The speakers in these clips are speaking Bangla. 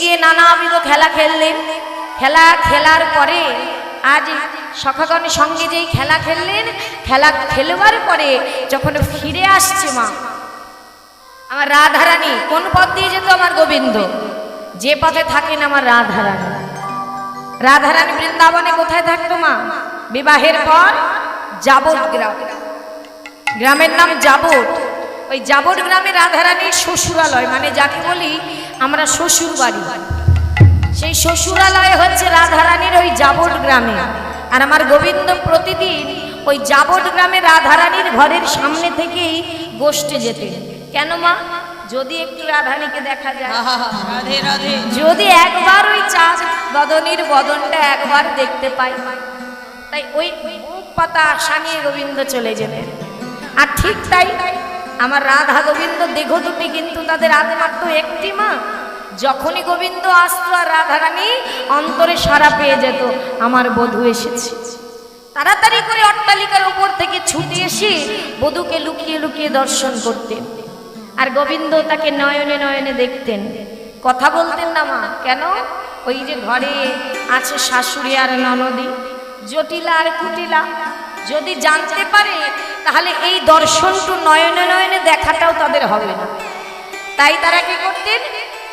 গিয়ে নানাবিধ খেলা খেললেন। খেলা খেলার পরে আজ সখাগণের সঙ্গে যেই খেলা খেললেন, খেলা খেলবার পরে যখন ফিরে আসছে মা আমার রাধারানী, কোন পথ দিয়ে যেত আমার গোবিন্দ? যে পথে থাকেন আমার রাধারানী। রাধারানী বৃন্দাবনে কোথায় থাকতো মা? বিবাহের পর যাবট গ্রাম, গ্রামের নাম যাবট। ওই যাবট গ্রামে রাধারানীর শ্বশুরালয়, মানে যাকে বলি আমরা শ্বশুর বাড়ি, সেই শ্বশুরালয় হচ্ছে রাধারানীর ওই যাবট গ্রামে। আর আমার গোবিন্দ প্রতিদিন ওই যাবট গ্রামে রাধারানীর ঘরের সামনে থেকেই গোষ্ঠে যেতেন। কেন মা? যদি একটু রাধারানীকে দেখা যায়, রাধে রাধে, যদি একবার ওই চাঁদ বদনীর বদনটা একবার দেখতে পাই, তাই ওই বুক পাতা আশা নিয়ে গোবিন্দ চলে যেতেন। আর ঠিক তাই আমার রাধা গোবিন্দ দেহ দুটি কিন্তু তাদের আত্মাত্ম একটি মা। যখনই গোবিন্দ আসতো আর রাধারানী অন্তরে সাড়া পেয়ে যেত, আমার বধূ এসেছে। তাড়াতাড়ি করে অট্টালিকার উপর থেকে ছুটে এসে বধূকে লুকিয়ে লুকিয়ে দর্শন করতেন। আর গোবিন্দ তাকে নয়নে নয়নে দেখতেন, কথা বলতেন না মা। কেন? ওই যে ঘরে আছে শাশুড়ি আর ননদি, জটিলা আর কুটিলা, যদি জানতে পারে তাহলে এই দর্শনটু নয়নে নয়নে দেখাটাও তাদের হবে না। তাই তারা কি করতেন?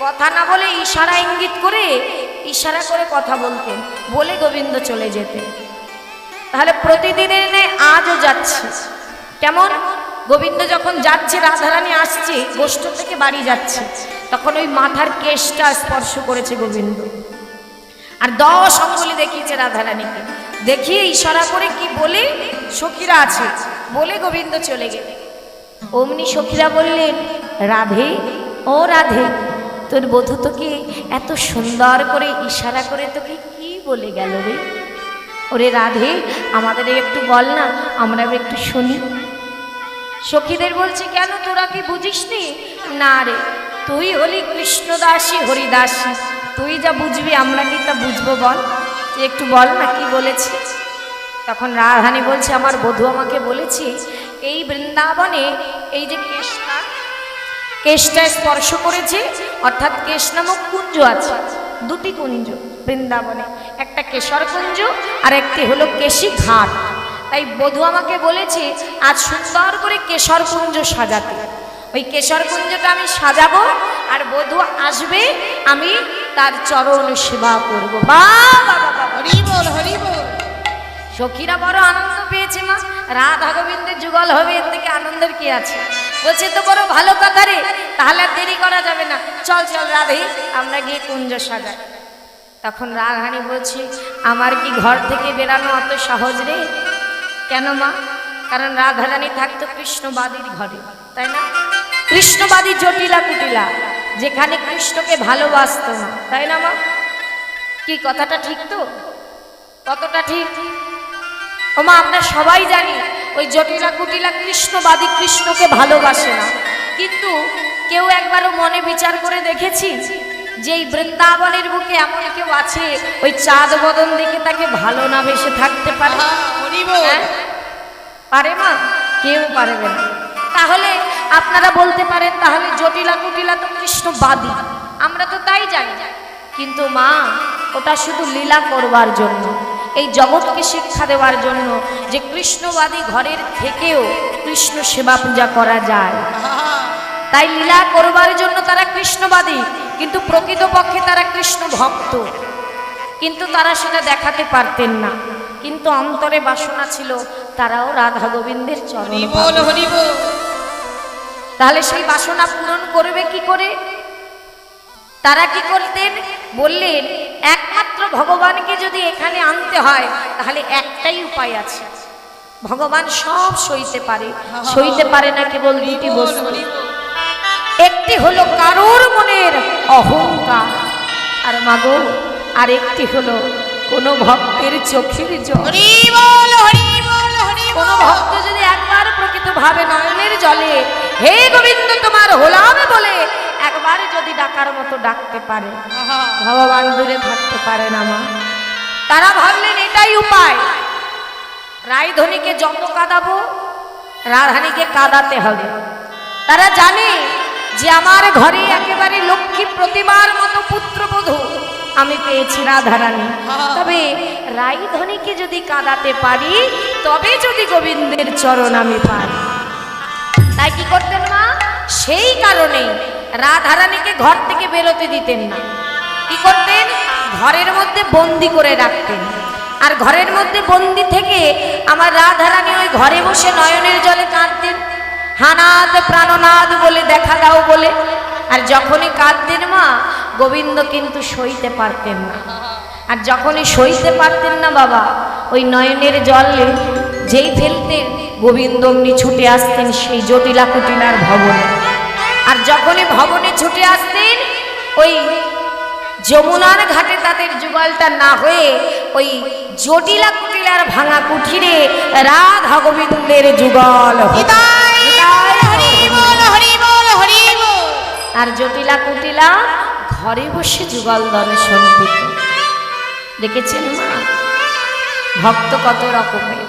কথা না বলে ইশারা ইঙ্গিত করে, ইশারা করে কথা বলতেন, বলে গোবিন্দ চলে যেতেন। তাহলে প্রতিদিনের নেই আজও যাচ্ছে। কেমন? গোবিন্দ যখন যাচ্ছে, রাধারানী আসছে গোষ্ঠ থেকে বাড়ি যাচ্ছে, তখন ওই মাথার কেশটা স্পর্শ করেছে গোবিন্দ, আর 10 অঙ্গুলি দেখিয়েছে রাধারানীকে। দেখিয়ে ইশারা করে কি বলে, সখীরা আছে বলে গোবিন্দ চলে গেল। অমনি সখীরা বললেন, রাধে, ও রাধে, তোর বধূ তোকে এত সুন্দর করে ইশারা করে তোকে কি বলে গেল রে? ওরে রাধে, আমাদের একটু বল না, আমরা একটু শুনি। সখীদের বলছে, কেন তোরা কি বুঝিসনি? না রে, তুই হলি কৃষ্ণদাসী হরিদাসী, তুই যা বুঝবি আমরা কি তা বুঝবো? বল, তুই একটু বল না কি বলেছি। তখন রাধারানী বলছে, আমার বধূ আমাকে বলেছি এই বৃন্দাবনে এই যে কেশটা স্পর্শ করেছে, অর্থাৎ কেশ নামক কুঞ্জ আছে, দুটি কুঞ্জ বৃন্দাবনে, একটা কেশর কুঞ্জ আর একটি হলো কেশী ঘাট। তাই বধূ আমাকে বলেছে আজ সুন্দর করে কেশর কুঞ্জ সাজাতে। ওই কেশর কুঞ্জটা আমি সাজাবো, আর বধূ আসবে, আমি তার চরণ সেবা করবো। বাবা হরি বল, হরি বল। সখীরা বড় আনন্দ পেয়েছে মা, রাধা গোবিন্দের যুগল হবে, এর থেকে আনন্দের কি আছে? বলছে তো বড় ভালো কথা রে, তাহলে আর দেরি করা যাবে না, চল চল রাধে, আমরা গিয়ে কুঞ্জ সাজাই। তখন রাধারানী বলছে, আমার কি ঘর থেকে বেরানো অত সহজ রে? কেন মা? কারণ রাধারানী থাকতো কৃষ্ণবাদীর ঘরে, তাই না? কৃষ্ণবাদী জটিলা কুটিলা, যেখানে কৃষ্ণকে ভালোবাসতো না, তাই না মা? কি কথাটা ঠিক তো? কতটা ঠিক? ও মা, আমরা সবাই জানি ওই জটিলা কুটিলা কৃষ্ণবাদী কৃষ্ণকে ভালোবাসে না, কিন্তু কেউ একবারও মনে বিচার করে দেখেছি যে এই বৃন্দাবনের বুকে এমন কেউ আছে ওই চাঁদ বদন দেখে তাকে ভালো না বেসে থাকতে পারে? পারে মা? কেউ পারবে না। তাহলে আপনারা বলতে পারেন, তাহলে জটিলা কুটিলা তো কৃষ্ণবাদী, আমরা তো তাই জানি, কিন্তু মা ওটা শুধু লীলা করবার জন্য, এই জগৎকে শিক্ষা দেওয়ার জন্য যে কৃষ্ণবাদী ঘরের থেকেও কৃষ্ণ সেবা পূজা করা যায়। তাই লীলা করবার জন্য তারা কৃষ্ণবাদী, কিন্তু প্রকৃতপক্ষে তারা কৃষ্ণ ভক্ত, কিন্তু তারা সেটা দেখাতে পারতেন না। কিন্তু অন্তরে বাসনা ছিল, তারাও রাধা গোবিন্দের চরণ। তাহলে সেই বাসনা পূরণ করবে কি করে? তারা কি করতেন? বললেন, একমাত্র ভগবানকে যদি এখানে আনতে হয় তাহলে একটাই উপায় আছে, ভগবান সব সইতে পারে, সইতে পারে না কেবল দুটি বস্তু, একটি হলো কারোর মনের অহংকার, আর মাগো আর একটি হলো কোন ভক্তের চোখের জল। কোন ভক্ত যদি একবার প্রকৃত ভাবে নয়নের জলে হে গোবিন্দ তোমার হলাম বলে একবার যদি ডাকার মতো ডাকতে পারে, ভগবান দূরে থাকতে পারে না মা। তারা ভাবলেন এটাই উপায়, রায়ধনীকে যত কাঁদাবো রাধারানীকে কাঁদাতে হবে। তারা জানে যে আমার ঘরে একেবারে লক্ষ্মী প্রতিমার মতো পুত্রবধূ আমি পেয়েছি রাধারানী। তবে রাইধনীকে যদি কাঁদাতে পারি তবে যদি গোবিন্দের চরণ আমি পাই। তাই কি করতেন মা? সেই কারণেই রাধারানীকে ঘর থেকে বেরোতে দিতেন না। কি করতেন? ঘরের মধ্যে বন্দি করে রাখতেন। আর ঘরের মধ্যে বন্দি থেকে আমার রাধারানী ওই ঘরে বসে নয়নের জলে কাঁদতেন, হানাদ প্রাণনাদ বলে দেখা দাও বলে। আর যখনই কাঁদতেন মা, গোবিন্দ কিন্তু সইতে পারতেন না। আর যখনই সইতে পারতেন না বাবা, ওই নয়নের জলে যেই ফেলতেন, গোবিন্দ অমনি ছুটে আসতেন সেই জটিলা কুটিলার ভবনে। আর যখনই ভবনে ছুটে আসতেন, ওই যমুনার ঘাটে তাদের যুগলটা না হয়ে ওই জটিলা কুটিলার ভাঙা কুঠিরে রাধা গোবিন্দের যুগল হতো। আর জটিলা কুটিলা ঘরে বসে যুগল দর্শন পেত। দেখেছেন মা, ভক্ত কত রকমের,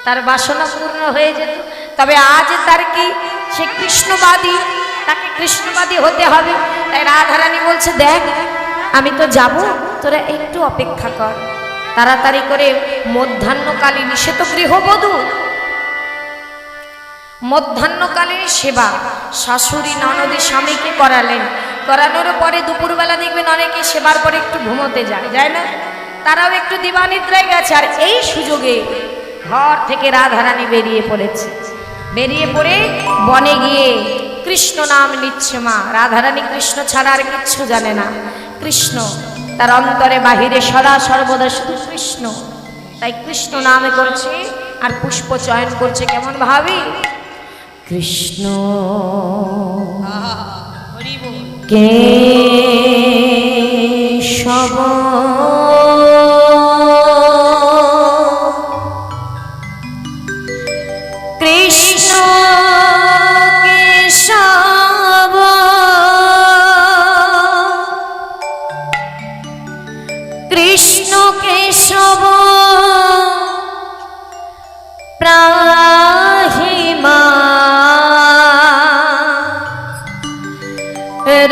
তার বাসনা পূর্ণ হয়ে যেত। তবে আজ তার কি, সে কৃষ্ণবাদী, তাকে কৃষ্ণবাদী হতে হবে। তাই রাধারানী বলছে, দেখ আমি তো যাব, তোরা একটু অপেক্ষা কর, তাড়াতাড়ি করে মধ্যাহ্নকালীন, সে তো গৃহবধূ, মধ্যাহ্নকালীন সেবা শাশুড়ি ননদি স্বামীকে করালেন। করানোর পরে দুপুরবেলা দেখবেন অনেকে সেবার পরে একটু ঘুমোতে যায় না, তারাও একটু দিবানিদ্রায় গেছে। আর এই সুযোগে ঘর থেকে রাধারানী বেরিয়ে পড়েছে। বেরিয়ে পড়ে বনে গিয়ে কৃষ্ণ নাম নিচ্ছে মা। রাধারানী কৃষ্ণ ছাড়া আর কিচ্ছু জানে না। কৃষ্ণ তার অন্তরে বাহিরে সদা সর্বদা শুধু কৃষ্ণ। তাই কৃষ্ণ নামে করছে আর পুষ্প চয়ন করছে কেমন ভাবি, কৃষ্ণ কেশব কৃষ্ণ কেশব কৃষ্ণ কেশব প্রাহিমা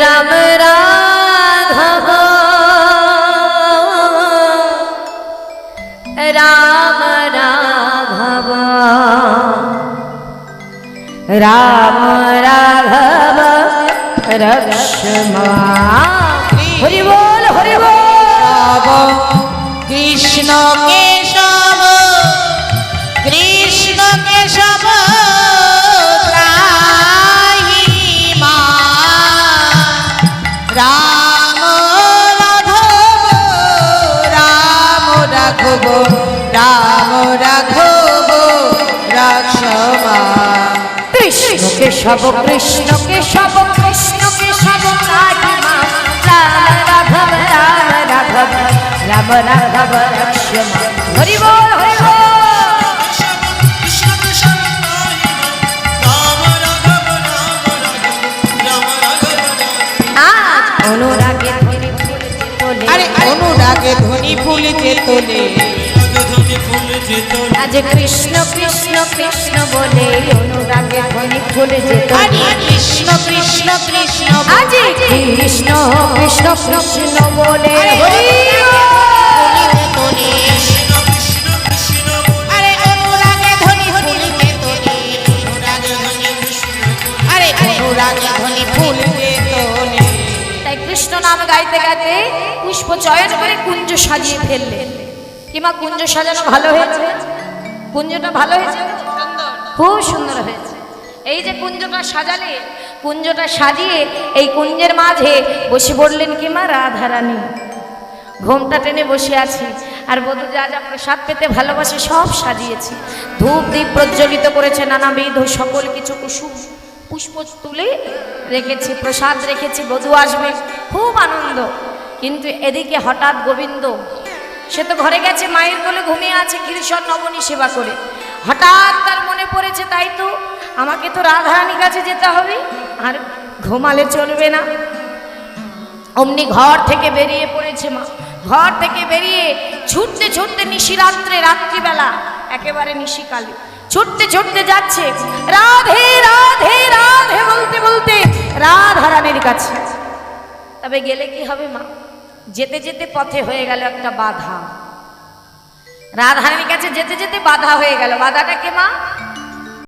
রাম রাঘব রাম রাঘব রাম রাঘব রক্ষ্মা। হরি বল হরি বল। কৃষ্ণ কেশব কৃষ্ণ কেশব ত্রাহিমা রাম রাঘব রাম রাঘব রাম রাঘব রক্ষমা। কৃষ্ণ কেশব কৃষ্ণ কেশব কৃষ্ণ কেশব রাধিমা রাম রাঘব রাম রাঘব রাম রাঘব রক্ষ্মা। হরি বল হরি বল। অনুরাগে ধ্বনি ফুলছে তোলে, আরে অনুরাগে ধ্বনি ফুলছে তোলে, আজ কৃষ্ণ কৃষ্ণ কৃষ্ণ বলে অনুরাগে ধ্বনি ফুলছে তোলে। কৃষ্ণ কৃষ্ণ কৃষ্ণ আজ কৃষ্ণ কৃষ্ণ কৃষ্ণ বলে আরে অনুরাগে ধ্বনি ফুলছে তোলে, আরে অনুরাগে ধ্বনি ফুলছে তোলে। তাই কৃষ্ণ নাম গাইতে গাইতে পুষ্প চয়ন করে কুঞ্জ সাজিয়ে ফেললেন। কিমা কুঞ্জ সাজানো ভালো হয়েছে? কুঞ্জটা ভালো হয়েছে, খুব সুন্দর হয়েছে। এই যে কুঞ্জটা সাজালে, কুঞ্জটা সাজিয়ে এই কুঞ্জের মাঝে বসে পড়লেন কিমা রাধারানী। ঘোমটা টেনে বসে আছি, আর বধূ যা যা প্রসাদ পেতে ভালোবাসে সব সাজিয়েছি। ধূপ দ্বীপ প্রজ্বলিত করেছে, নানাবিধ সকল কিছু কুসুম পুষ্প তুলে রেখেছি, প্রসাদ রেখেছি, বধূ আসবে, খুব আনন্দ। কিন্তু এদিকে হঠাৎ গোবিন্দ, সে তো ঘরে গেছে, মায়ের কোলে ঘুমিয়ে আছে ক্ষীরসর নবনী সেবা করে। হঠাৎ তার মনে পড়েছে, তাই তো আমাকে তো রাধারানীর কাছে যেতে হবে, আর ঘুমালে চলবে না। অমনি ঘর থেকে বেরিয়ে পড়েছে মা। ঘর থেকে বেরিয়ে ছুটতে ছুটতে নিশিরাত্রে, রাত্রিবেলা একেবারে নিশিকালে ছুটতে ছুটতে যাচ্ছে রাধে রাধে রাধে বলতে বলতে রাধারানীর কাছে। তবে গেলে কি হবে মা, যেতে যেতে পথে হয়ে গেল একটা বাধা। রাধারানীর কাছে যেতে যেতে বাধা হয়ে গেল। বাধাটা কে মা?